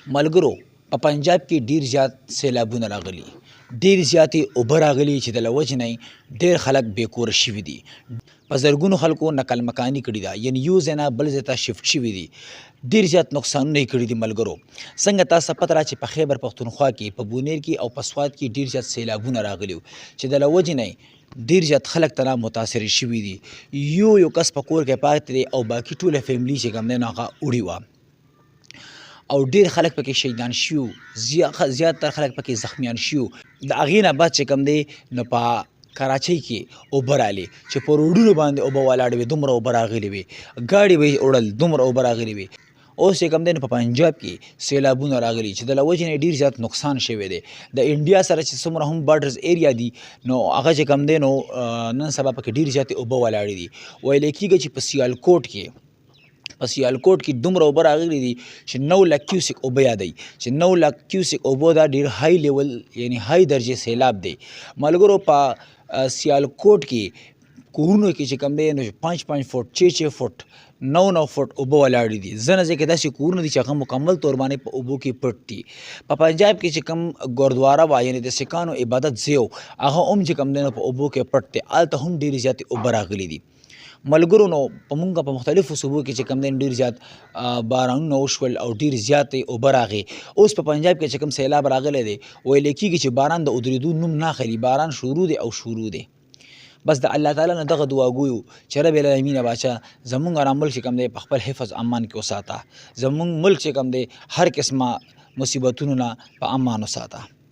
ملګرو په پنجاب کې ډیر زیات سیلابونه راغلي، ډیر زیاتې اوبه راغلي چې د له وجې نه ډیر خلک بې کوره شوي دي. په زرګونو خلکو نقل مکاني کړي ده، یعنې یو ځای نه بل ځای ته شفټ شوي دي. ډیر زیات نقصانونه یې کړي دي. ملګرو څنګه تاسو پته را چې په خیبر پښتونخوا کې په بونیر کې او په سوات کې ډیر زیات سیلابونه راغلي چې د له وجې نه ډیر زیات خلک ترې متاثر شوي دي. یو کس په کور کې پاتې دی او باقي ټوله فیملي چې کوم دی نو هغه وړي وه او ډیر خلک پکې شهیدان شوي، زیاتره خلک پکې زخمیان شوي. د هغې نه بعد چې کوم دی نو په کراچۍ کې اوبه رالې چې په روډونو باندې اوبه ولاړې وې، دومره اوبه راغلې وې، ګاډې به یې وړل، دومره اوبه راغلې وې. اوس چې کوم دی نو په پنجاب کې سیلابونه راغلي چې د له وجې نه ډېر زیات نقصان شوی دی. د انډیا سره چې څومره هم بارډرز ایریا دي نو هغه چې کوم دی نو نن سبا پکې ډېر زیاتې اوبه ولاړې دي. ویلی کېږي چې په سیالکوټ کې دومره اوبه راغلي دي چې 9 لک کیوسک اوبه یادوي چې 9 لک کیوسک اوبه دا ډېر های لیول یعنی های درجې سیلاب دی. ملګرو په سیالکوټ کې کورونو کې چې کوم دی نو 5 فوټ 6 فوټ 9 فوټ اوبه ولاړې دي. ځینې ځای کې داسې کورونه دي چې هغه مکمل طور باندې په اوبو کې پټ دي. په پنجاب کې چې کوم ګردواره وه یعنې د سکانو عبادت ځای هغه هم چې کوم دی نو په اوبو کې پټ دی، هلته هم ډېرې زیاتې اوبه راغلي دي. ملګرو نو په مونږ په مختلفو صوبو کې چې کوم دی ډېر زیات بارانونه وشول او ډېر زیاتې اوبه راغې. اوس په پنجاب کې چې کوم سیلاب راغلی دی ویلی کېږي چې باران د ودرېدو نوم نه اخلي، باران شروع دی او شروع دی. بس د الله تعالی نه دغه دعا ګویو چې رب العالمین باچا زمونږ را ملک چې کوم دی په خپل حفظ امان کې وساته، زمونږ ملک چې کوم دی هر قسمه مصیبتونو نه په امان وساته.